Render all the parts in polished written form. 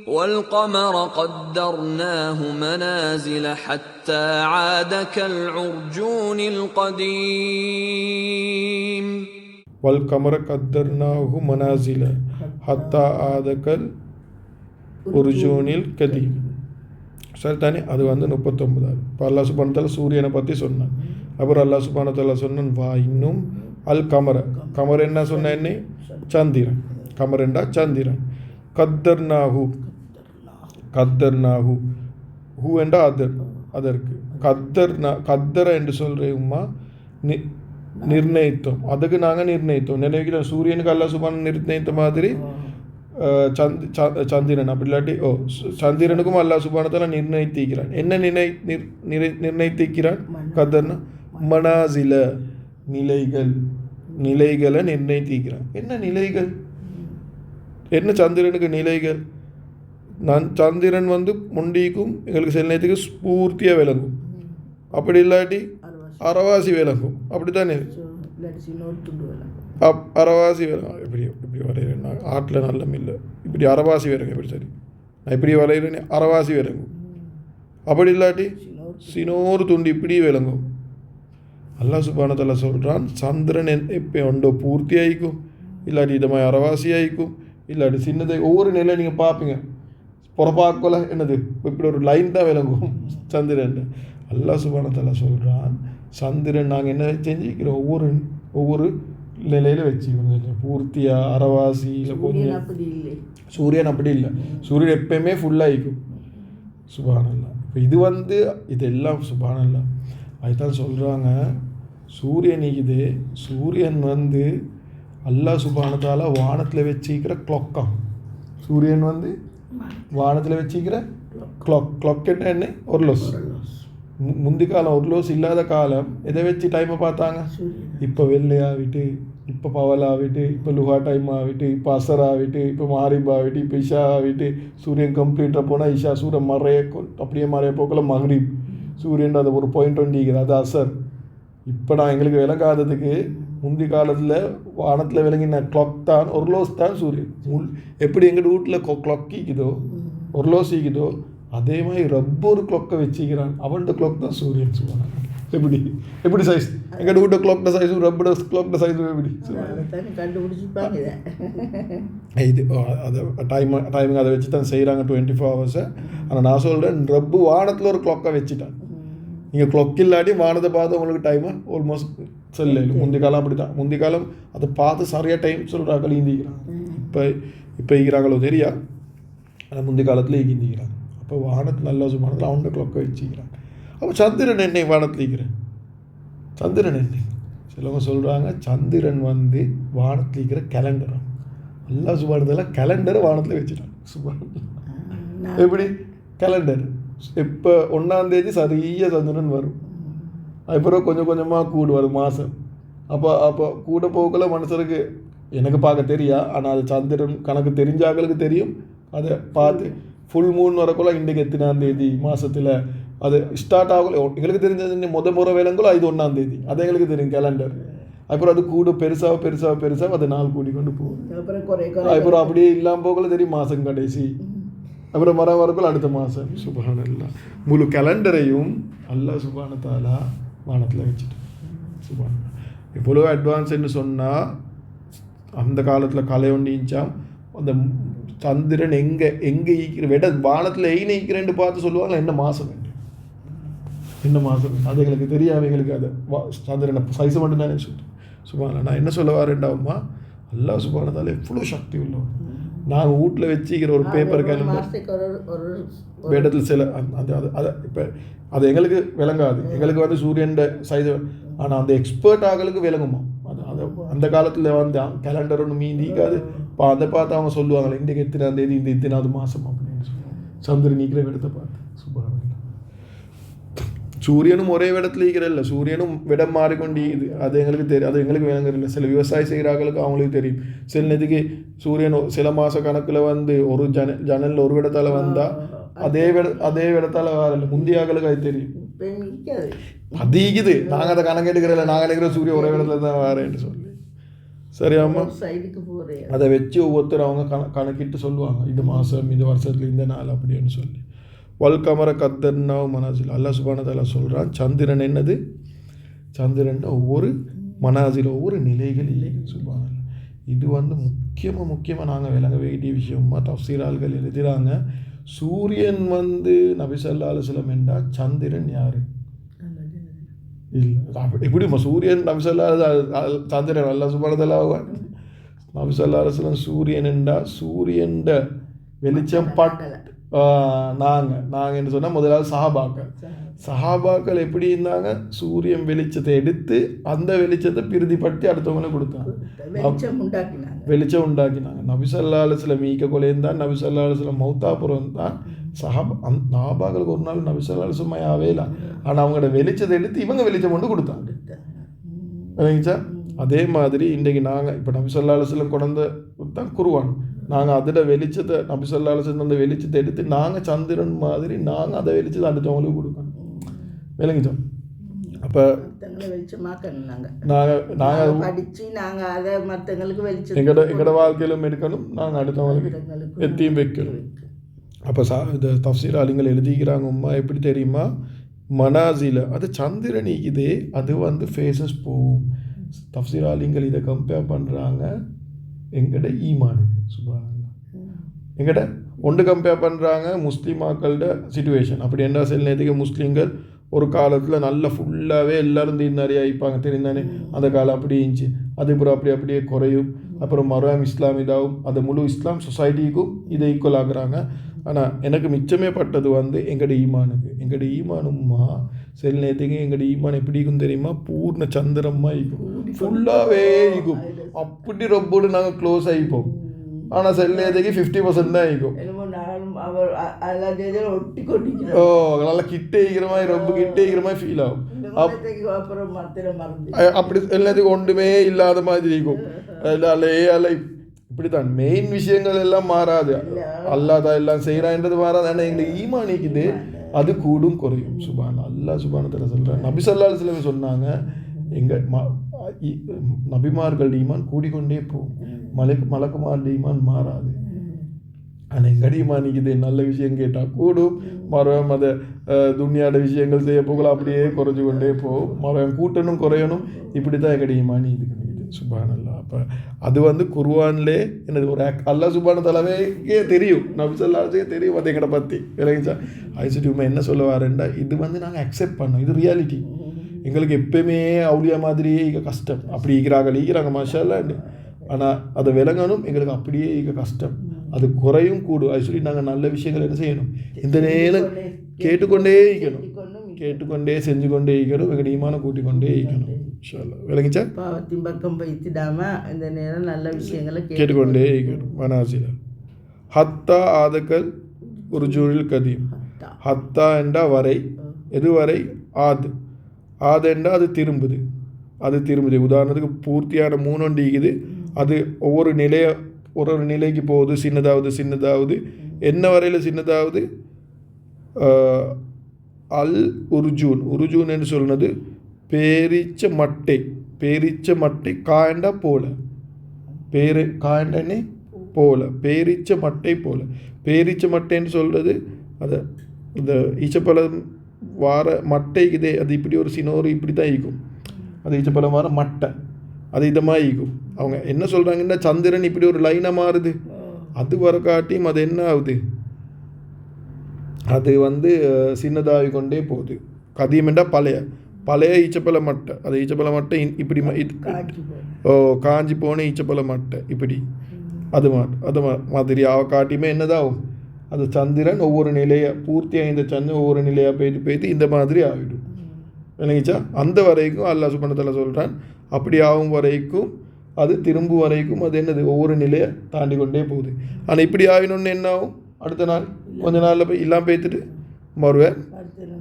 والقمر قدرناه منازل حتى عاد كالعرجون القديم والقمر قدرناه منازل حتى عاد كالعرجون القديم. சரி தானே, அது 39. இப்போ அல்லாஹ் சுப்ஹானஹு வ தஆலா சூரியனை பற்றி சொன்னான். அப்புறம் அல்லாஹ் சுப்ஹானஹு வ தஆலா சொன்னான் வா இன்னும் அல் கமர. கமர் என்ன சொன்ன என்ன? சந்திரன். கமர் என்றா சந்திரன். கத்தர்னாஹு. கத்தர்னாஹு ஹூ என்றா அதற்கு கத்தர என்று சொல்கிறோம்மா நிர்ணயித்தோம். அதுக்கு நாங்கள் நிர்ணயித்தோம். நினைக்கிறோம் சூரியனுக்கு அல்லாஹ் சுப்ஹானஹு நிர்ணயித்த மாதிரி சந்திரன் அப்படி இல்லாட்டி சந்திரனுக்கும் அல்லாஹ் சுப்ஹானஹு வ தஆலா நிர்ணயித்திருக்கிறான். என்ன நிர்ணயித்திருக்கிறான்? கதர்னா மனாசில, நிலைகளை நிர்ணயித்திருக்கிறான். என்ன நிலைகள்? என்ன சந்திரனுக்கு நிலைகள்? சந்திரன் முண்டிக்கும் எங்களுக்கு சில நேரத்துக்கு ஸ்பூர்த்தியாக விளங்கும், அப்படி இல்லாட்டி அரைவாசி விளங்கும். அப்படி தானே அரைவாசி விளங்கும். இப்படி வரைகிறேன் நான் ஆட்டில் நல்ல இல்லை, இப்படி அரைவாசி விளங்கும். எப்படி சரி நான் இப்படி வரைகிறேன் அரைவாசி விளங்கும். அப்படி இல்லாட்டி சினோரு துண்டு இப்படி விளங்கும். அல்லாஹ் சுப்ஹானஹு வ தஆலா சொல்கிறான் சந்திரன் எப்போ உண்டோ பூர்த்தி ஆகிக்கும், இல்லாட்டி இது மாதிரி அரைவாசி ஆகிக்கும், இல்லாட்டி சின்னதை ஒவ்வொரு நிலையை நீங்கள் பார்ப்பீங்க. புறப்பாக்கல என்னது இப்படி ஒரு லைன் தான் விளங்கும் சந்திரன். அல்லாஹ் சுப்ஹானஹு வ தஆலா சொல்கிறான் சந்திரன் நாங்கள் என்ன செஞ்சுக்கிறோம், ஒவ்வொரு நிலையில் வச்சுக்கிறோம். பூர்த்தியாக அரைவாசி இல்லை கொஞ்சம். சூரியன் அப்படி இல்லை, சூரியன் எப்பயுமே ஃபுல்லாகிக்கும். சுப்ஹானல்லாஹ். இப்போ இது இதெல்லாம் சுப்ஹானல்லாஹ். அதுதான் சொல்கிறாங்க சூரியன் இது. சூரியன் அல்லாஹ் சுப்ஹானஹு வ தஆலா வானத்தில் வச்சுக்கிற கிளாக்காம். சூரியன் வானத்தில் வச்சுக்கிற கிளாக் என்ன ஒர்லோஸ். முந்தி காலம் ஒர்லோஸ் இல்லாத காலம் எதை வச்சு டைமை பார்த்தாங்க? இப்போ வெள்ளையாகிட்டு, இப்போ பவலாகிட்டு, இப்போ லுஹா டைம் ஆகிட்டு, இப்போ அசர் ஆகிட்டு, இப்போ மாரிப் ஆகிட்டு, இப்போ இஷா ஆகிட்டு, சூரியன் கம்ப்ளீட்டாக போனால் இஷா, சூரியன் அப்படியே மறைய போக்கில் மஹ்ரிப், சூரியன் அது ஒரு பாயிண்ட் வண்டிக்குது, அது அசர். இப்போ நான் எங்களுக்கு விளங்காததுக்கு முந்தி காலத்தில் வானத்தில் விளங்கின கிளாக் தான் ஒர்லோஸ் தான் சூரியன். எப்படி எங்கள் வீட்டில் கிளாக் ஈக்குதோ ஒர்லோஸ் ஈக்குதோ அதே மாதிரி ரப்ப ஒரு கிளாக்கை வச்சுக்கிறான். அவன்கிட்ட கிளாக் தான் சூரியன். சுப்ஹானல்லாஹ். எப்படி சைஸ் எங்கள் வீட்டு கிளாக்ட சைஸும் ரப்போட கிளாக்ட சைஸும் எப்படி இது அதை டைமிங் அதை வச்சு தான் செய்கிறாங்க 24 hours. ஆனால் நான் சொல்கிறேன் ரப்பு வானத்தில் ஒரு கிளாக்கை வச்சுட்டான். நீங்கள் கிளாக் இல்லாட்டி வானத்தை பார்த்து உங்களுக்கு டைமை ஆல்மோஸ்ட் சொல்லல. முந்தி காலம் அப்படி தான். முந்தி காலம் அதை பார்த்து சரியாக டைம் சொல்கிறாக்கள் ஈந்திக்கிறாங்க. இப்போ ஈக்கிறாங்களோ தெரியா, ஆனால் முந்தி காலத்தில் ஈந்திக்கிறாங்க. அப்போ வானத்தில் நல்லா சும்மானத்தில் அவன்கிட்ட கிளாக்கை வச்சுக்கிறாங்க. அப்போ சந்திரன் என்னை வானத்தில் ஈக்கிறேன். சந்திரன் என்ன சிலவங்க சொல்கிறாங்க சந்திரன் வானத்தில் இருக்கிற கேலண்டர். நல்லா சுபானத்தில் கேலண்டரை வானத்தில் வச்சுட்டாங்க. சுபான எப்படி கேலண்டர் இப்போ 1ஆம் தேதி சரியாக சந்திரன் வரும். அதுக்கப்புறம் கொஞ்சம் கொஞ்சமாக கூடுவார் மாதம். அப்போ கூட போகல மனுஷருக்கு எனக்கு பார்க்க தெரியா, ஆனால் அது சந்திரன் கணக்கு தெரிஞ்சாக்களுக்கு தெரியும். அதை பார்த்து ஃபுல் மூன் வரக்குள்ள இன்றைக்கு எத்தனாம் தேதி மாதத்தில் அது ஸ்டார்ட் ஆகல எங்களுக்கு தெரிஞ்சது முறை விலங்குல இது 1ஆம் தேதி, அது எங்களுக்கு தெரியும் கேலண்டர். அப்புறம் அது கூட பெருசாக அது நாள் கூடி கொண்டு போகும். அப்புறம் அப்படியே இல்லாமல் போகல தெரியும் மாதம் கடைசி, அப்புறம் வரக்குள்ள அடுத்த மாதம். சுப்ஹானல்லாஹ். முழு கேலண்டரையும் அல்லாஹ் சுப்ஹானஹு வ தஆலா வானத்தில் வச்சுட்டு சுப்ஹானல்லாஹ். இவ்வளோ அட்வான்ஸ்ன்னு சொன்னால் அந்த காலத்தில் கலை ஒன்றிச்சாம் அந்த சந்திரன் எங்கே ஈக்கிற வானத்தில் ஈக்கிறேன்னு பார்த்து சொல்லுவாங்க என்ன மாதம் அது எங்களுக்கு தெரியாது. எங்களுக்கு அதை சந்திரனை சைஸை மட்டும் தானே சொல்லிட்டு சுப்ஹானல்லாஹ். நான் என்ன சொல்ல வரேன்டாவுமா அல்லாஹ் சுப்ஹானஹு வ தஆலா எவ்வளோ சக்தி உள்ளவன். நாங்கள் வீட்டில் வச்சுக்கிற ஒரு பேப்பர் கேலண்டர் இடத்துல சில இப்போ அது எங்களுக்கு விளங்காது. எங்களுக்கு சூரியன் சைஸ், ஆனால் அந்த எக்ஸ்பர்ட் ஆகளுக்கு விளங்குமா. அது அந்த காலத்தில் கேலண்டர் ஒன்று மீந்திக்காது. இப்போ அதை பார்த்து அவங்க சொல்லுவாங்களே இன்றைக்கு எத்தனாம் தேதி இந்த இத்தனாவது மாதம் அப்படின்னு சொல்லி சந்திரன் நீக்கிற இடத்தை பார்த்து. சுப்ஹானல்லாஹ். சூரியனும் ஒரே இடத்துல இருக்கிறல்ல, சூரியனும் இடம் மாறிக்கொண்டு இது அது எங்களுக்கு தெரியும். அது எங்களுக்கு விளங்குறதில்ல. சில விவசாயம் செய்கிறார்களுக்கு அவங்களுக்கு தெரியும். சில நேரத்துக்கு சூரியன் சில மாத கணக்கில் ஒரு ஜன்னலில் ஒரு இடத்தால் வந்தால் அதே இடத்தால் வரல முந்தியாக்களுக்கு அது தெரியும். அதிகுது நாங்கள் அதை கணக்கு எடுக்கிறதில்ல. நாங்கள் எடுக்கிற சூரியன் ஒரே இடத்துல தான் வரேன்னு சொல்லி சரியாம்மா? சைடுக்கு போகிறேன். அதை வச்சு ஒவ்வொருத்தர் அவங்க கணக்கிட்டு சொல்லுவாங்க, இது மாதம் இந்த வருஷத்துல இந்த நாள் அப்படின்னு சொல்லி. வல் கமர கத்தர்னாவ் மனாசில். அல்லாஹ் சுப்ஹானஹு வ தஆலா சொல்கிறான், சந்திரன் என்னது? சந்திரன் ஒவ்வொரு மனாசில் ஒவ்வொரு நிலைகள் இல்லை. சுப்ஹானல்லாஹ். இது வந்து முக்கியமாக நாங்கள் விளங்க வேண்டிய விஷயமா தஃப்சீர் ஆள்கள் எழுதுகிறாங்க. சூரியன் வந்து நபி ஸல்லல்லாஹு அலைஹி வஸல்லம் என்றால் சந்திரன் யார்? இல்லை. எப்படிமா சூரியன் நபி ஸல்லல்லாஹு சந்திரன் அல்லாஹ் சுப்ஹானஹு வ தஆலா நபி ஸல்லல்லாஹு அலைஹி வஸல்லம் சூரியன் என்றால் சூரியன் வெளிச்சம் நாங்கள் என்ன சொன்னால் முதலாவது சஹாபாக்கள் எப்படி இருந்தாங்க? சூரியன் வெளிச்சத்தை எடுத்து அந்த வெளிச்சத்தை பிரதிப்படுத்தி அடுத்தவங்களுக்கு கொடுத்தாங்க, வெளிச்சம் உண்டாக்கினாங்க. நபி ஸல்லல்லாஹு அலைஹி வஸல்லம் ஈக்க கொலைந்தான், நபி ஸல்லல்லாஹு அலைஹி வஸல்லம் மௌத்தாபுரம் தான். சஹாபாக்களுக்கு ஒரு நாள் நபி ஸல்லல்லாஹு அலைஹி வஸல்லம் ஆவேல, ஆனால் அவங்களோட வெளிச்சத்தை எடுத்து இவங்க வெளிச்சம் கொண்டு கொடுத்தாங்க. சரிங்களா? அதே மாதிரி இன்றைக்கு நாங்கள் இப்போ நபி ஸல்லல்லாஹு அலைஹி வஸல்லம் கொண்டு தான் குர்ஆன், நாங்கள் அதில் வெளிச்சத்தை நபி ஸல்லல்லாஹு அலைஹி வஸல்லம் அந்த வெளிச்சத்தை எடுத்து நாங்கள் சந்திரன் மாதிரி நாங்கள் அதை வெளிச்சத்தை அடுத்தவங்களுக்கு கொடுக்கணும். விளங்கிச்சோம்? அப்போ நாங்கள் படித்து நாங்கள் அதை மற்றவங்களுக்கு வெளிச்சம் எங்களோட வாழ்க்கையிலும் எடுக்கணும், நாங்கள் அடுத்தவங்களுக்கு எத்தையும் வைக்கணும். அப்போ இந்த தஃப்சீர் ஆளுங்கள் எழுதிக்கிறாங்க, உம்மா எப்படி தெரியுமா? மனாசில அது சந்திரன் இது, அது வந்து ஃபேஸஸ் போகும். தஃப்சீர் ஆளுங்கள் இதை கம்பேர் பண்ணுறாங்க எங்கட ஈமானுக்கு. சுப்ஹானல்லாஹ். எங்கட ஒன்று கம்பேர் பண்ணுறாங்க முஸ்லீமாக்களோட சிச்சுவேஷன். அப்படி என்ன சில நேரத்துக்கு முஸ்லீம்கள் ஒரு காலத்தில் நல்லா ஃபுல்லாகவே எல்லோரும் நிறைய ஆகிப்பாங்க, தெரிந்தானே? அந்த காலம் அப்படி இருந்துச்சு. அதுக்கப்புறம் அப்படியே குறையும். அப்புறம் மறுபடியும் இஸ்லாம் இதாகும். அது முழு இஸ்லாம் சொசைட்டிக்கும் இதை ஈக்குவல் ஆகுறாங்க. ஆனால் எனக்கு மிச்சமே பட்டது வந்து எங்களோட ஈமானுக்கு. எங்களோட ஈமானும்மா சில நேரத்துக்கு எங்களோட ஈமான் எப்படி இருக்கும் தெரியுமா? பூர்ண சந்திரமாக இருக்கும், ஃபுல்லாகவே இருக்கும். அப்படி ரொம்போடு நாங்கள் க்ளோஸ் ஆகிப்போம். ஆனால் சில நேரத்துக்கு 50% தான் ஆகிக்கும். ஓ, நல்லா கிட்டே இருக்கிற மாதிரி, ரொம்ப கிட்டே இருக்கிற மாதிரி ஃபீல் ஆகும். அப்படி எல்லாத்துக்கும் ஒன்றுமே இல்லாத மாதிரி இருக்கும். அல்ல இப்படித்தான் மெயின் விஷயங்கள் எல்லாம் மாறாது. அல்லாஹ் தான் எல்லாம் செய்கிறான்றது மாறாது. ஆனால் எங்களுக்கு ஈமானிக்குது, அது கூடும் குறையும். அல்லாஹ் சுப்ஹானஹு வ தஆலா சொல்கிறான். நபி ஸல்லல்லாஹு அலைஹி வஸல்லம் சொன்னாங்க, எங்கள் நபிமார்கள் ஈமான் கூடிக்கொண்டே போகும், மலக்குமார் ஈமான் மாறாது. ஆனால் எங்கள் ஈமானிக்குது நல்ல விஷயம் கேட்டால் கூடும், மரம் அதை துன்யாட விஷயங்கள் செய்ய போகலாம் அப்படியே குறைஞ்சு கொண்டே போகும். மரம் கூட்டணும் குறையணும். இப்படி தான் எங்கள் ஈமானி இது கிடையாது. சுப்ஹானல்லாஹ். அப்போ அது வந்து குர்ஆன்லே என்னது ஒரு அல்லாஹ் சுப்ஹானஹு வ தஆலாவே தெரியும், நபி ஸல்லல்லாஹு அலைஹி வஸல்லம் தெரியும். அது எங்களை பற்றி விளங்கிச்சா? ஐசிடியூமா என்ன சொல்ல வரேன்டா, இது வந்து நாங்கள் அக்செப்ட் பண்ணோம், இது ரியாலிட்டி. எங்களுக்கு எப்பயுமே அவுளியா மாதிரியே இங்கே கஷ்டம். அப்படி ஈக்கிறாங்க மாஷா அல்லாஹ். ஆனால் அதை விளங்கணும், எங்களுக்கு அப்படியே இங்கே கஷ்டம். அது குறையும் கூடும். அது சொல்லி நாங்கள் நல்ல விஷயங்கள் என்ன செய்யணும்? இந்த நேரம் கேட்டுக்கொண்டே இருக்கணும், கேட்டுக்கொண்டே செஞ்சு கொண்டே இருக்கணும். எங்கள் ஈமான கூட்டிக்கொண்டே இருக்கணும். இன்ஷா அல்லாஹ். விளங்கிச்சா? பாவத்தின் பக்கம் வைத்திடாம இந்த நேரம் நல்ல விஷயங்களை கேட்டுக்கொண்டே இருக்கணும். மனாசில ஹத்தா ஆதக்கல் ஒரு ஜூரில் கதீம். ஹத்தா என்றா வரை, எது வரை? ஆது என்றால் அது திரும்புது, உதாரணத்துக்கு பூர்த்தியான 3 ஒன்று இருக்குது. அது ஒவ்வொரு நிலைக்கு போகுது, சின்னதாவது. என்ன வரையில் சின்னதாவது? அல் உருஜூன் என்று சொன்னது பேரிச்ச மட்டை காயண்டா போல, காயண்டனே போல, பேரிச்ச மட்டை போல. பேரிச்ச மட்டைன்னு சொல்கிறது அது இந்த ஈச்சப்பழம் வார மட்டைக்குதே, அது இப்படி ஒரு சினோரு இப்படி தான் ஈக்கும். அது ஈச்சப்பழம் வார மட்டை, அது இதமாக ஈக்கும். அவங்க என்ன சொல்கிறாங்கன்னா, சந்திரன் இப்படி ஒரு லைனாக மாறுது, அது வர காட்டியும் அது என்ன ஆகுது? அது வந்து சின்னதாகி கொண்டே போகுது. கதீமெண்டா பழைய ஈச்சப்பழ மட்டை. அது ஈச்சப்பழ மட்டை இப்படி காஞ்சி போன ஈச்சப்பழ மட்டை இப்படி அது மாதிரி காட்டியுமே என்னதாகும்? அது சந்திரன் ஒவ்வொரு நிலையாக பூர்த்தியாக, இந்த சந்திரன் ஒவ்வொரு நிலையாக போய்த்து இந்த மாதிரி ஆகிடும். விளங்கிச்சா? அந்த வரைக்கும் அல்லாஹ் சுப்ஹானஹு வ தஆலா சொல்கிறான், அப்படி ஆகும் வரைக்கும், அது திரும்பும் வரைக்கும் அது என்னது? ஒவ்வொரு நிலையை தாண்டி கொண்டே போகுது. ஆனால் இப்படி ஆகினோன்னு என்ன ஆகும்? அடுத்த நாள் கொஞ்ச நாளில் போய் இல்லாமல் பேத்துட்டு மறுவேன்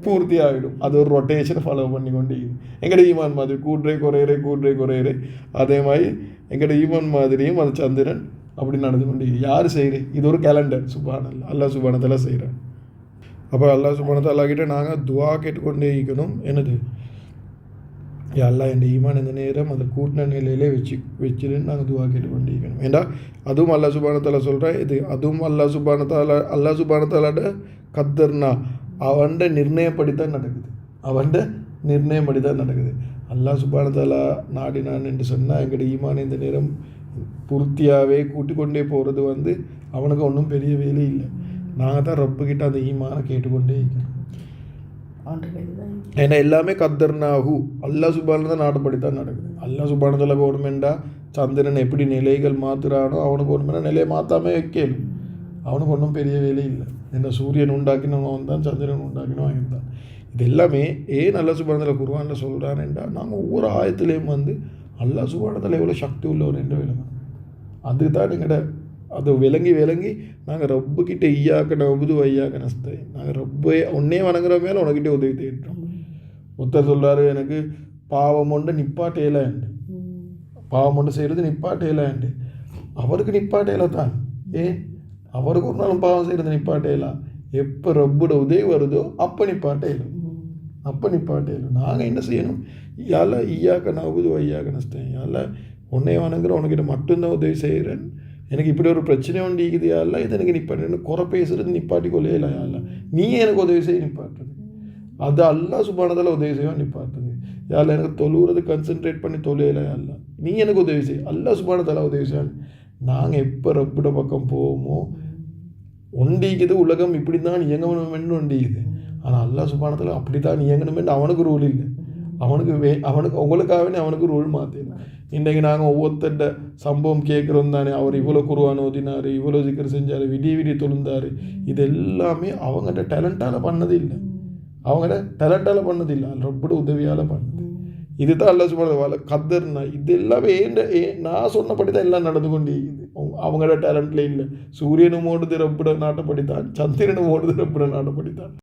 பூர்த்தி ஆகிடும். அது ஒரு ரொட்டேஷனை ஃபாலோ பண்ணி கொண்டே எங்கட ஈமான் மாதிரி கூட்டுறே குறையிறே. அதே மாதிரி எங்கட ஈமான் மாதிரியும் அது சந்திரன் அப்படி நடந்து கொண்டே. யார் செய்கிறேன்? இது ஒரு கேலண்டர். சுப்ஹானல்லாஹ். அல்லாஹ் சுப்ஹானஹு வ தஆலா செய்கிறேன். அப்போ அல்லாஹ் சுப்ஹானஹு வ தஆலா கிட்ட நாங்கள் துஆ கேட்டுக்கொண்டே இருக்கணும். என்னது? எல்லாம் என் ஈமான் இந்த நேரம் அதை கூட்டின நிலையிலே வச்சுருன்னு நாங்கள் துவா கேட்டு கொண்டிருக்கணும். ஏண்டா அதுவும் அல்லாஹ் சுப்ஹானஹு வ தஆலா சொல்கிறேன், இது அதுவும் அல்லாஹ் சுப்ஹானஹு வ தஆலாட கத்தர்னா அவன்ட நிர்ணயப்படித்தான் நடக்குது. அவன்ட நிர்ணயப்படி தான் நடக்குது. அல்லாஹ் சுப்ஹானஹு வ தஆலா நாடினான் என்று சொன்னால் எங்களுடைய ஈமான் இந்த நேரம் பூர்த்தியாகவே கூட்டிக்கொண்டே போகிறது அவனுக்கு ஒன்றும் பெரிய வேலை இல்லை. நாங்கள் தான் ரப்புக்கிட்ட அந்த ஈமானை கேட்டுக்கொண்டே இருக்கணும். ஏன்னா எல்லாமே கத்தர்னாகு அல்லாஹ் சுப்ஹானஹு தான் நாடுபடி தான் நடக்குது. அல்லாஹ் சுப்ஹானஹு வ தஆலா கவர்மெண்டா சந்திரன் எப்படி நிலைகள் மாற்றுறானோ அவனுக்கு ஒன்றுமே நிலையை மாற்றாமல் வைக்கலும். அவனுக்கு ஒன்றும் பெரிய வேலை இல்லை. என்ன சூரியன் உண்டாக்கினவன் தான், சந்திரன் உண்டாக்கினவன் தான். இது எல்லாமே ஏன் அல்லாஹ் சுப்ஹானஹு வ தஆலா குர்ஆனில் சொல்கிறான்டா, நாங்கள் ஒவ்வொரு ஆயத்துலேயும் அல்லாஹ் சுப்ஹானஹு வ தஆலா எவ்வளோ சக்தி உள்ளவர் என்று விளங்கணும். அதுக்கு தான் எங்கள்கிட்ட அது விளங்கி நாங்கள் ரப்புக்கிட்ட ஈயாக்க நபுது வையாக்க நஸ்தை, நாங்கள் ரப்பை ஒன்னே வணங்குற மேலே உனக்கிட்டே உதவி தேடுறோம். ஒருத்தர் சொல்கிறாரு, எனக்கு பாவம் ஒன்று நிப்பாட்டையிலாண்டு, பாவம் ஒன்று செய்கிறது நிப்பாட்டையிலாண்டு. அவருக்கு நிப்பாட்டையில தான். ஏன் அவருக்கு ஒரு நாளும் பாவம் செய்கிறது நிப்பாட்டையிலாம். எப்போ ரப்போட உதவி வருதோ அப்போ நிப்பாட்டையிலும், அப்போ நிப்பாட்டையிலும். நாங்கள் என்ன செய்யணும், யால ஈயாக்க நபுது வையாக்க நஸ்தை, யால உன்னை வணங்குற உனக்கிட்ட மட்டும்தான் உதவி செய்கிறேன். எனக்கு இப்படி ஒரு பிரச்சனை ஒன்று இருக்குது யாரெல்லாம், இதை எனக்கு நிப்பாட்டு குறை பேசுகிறது நிப்பாட்டி கொள்ளையில யாரெல்லாம், நீ எனக்கு உதவி செய்ய நிப்பாட்டுறது. அது அல்லாஹ் சுப்ஹானஹு வ தஆலா உதவி செய்வான் நிப்பாட்டுறது. யாரெல்லாம் எனக்கு தொழுகிறது கன்சன்ட்ரேட் பண்ணி தொழுகையில யாரெல்லாம் நீ எனக்கு உதவி செய், அல்லாஹ் சுப்ஹானஹு வ தஆலா உதவி செய்வான். நாங்கள் எப்போ ரப்பிட பக்கம் போவோமோ ஒண்டிக்குது உலகம் இப்படி தான் இயங்கணுமென்னு ஒண்டிக்குது. ஆனால் அல்லாஹ் சுப்ஹானஹு வ தஆலா அப்படி தான் இயங்கணுமென்னு அவனுக்கு ரூல் இல்லை. அவனுக்கு உங்களுக்காகவே அவனுக்கு ரூல் மாற்றிடலாம். இன்றைக்கு நாங்கள் ஒவ்வொருத்தட்ட சம்பவம் கேட்குறோம் தானே, அவர் இவ்வளோ குர்ஆன் ஓதினார், இவ்வளோ ஜிக்ர் செஞ்சார், விடிய தொழுந்தார். இது எல்லாமே அவங்கள்ட்ட டேலண்டால் பண்ணது இல்லை, அவங்கள்ட்ட டேலண்டால் பண்ணது இல்லை, ரப்போட உதவியால் பண்ணது. இதுதான் அல்லாஹ் சுப்ஹானஹு வ தஆலா கதர்னா. இது எல்லாமே நான் சொன்னபடி தான் எல்லாம் நடந்து கொண்டு இருக்குது. அவங்களோட டேலண்ட்ல இல்லை. சூரியனும் ஓடுது ரப்போட நாட்டப்படித்தான், சந்திரனும் ஓடுது ரப்போட நாட்டப்படித்தான்.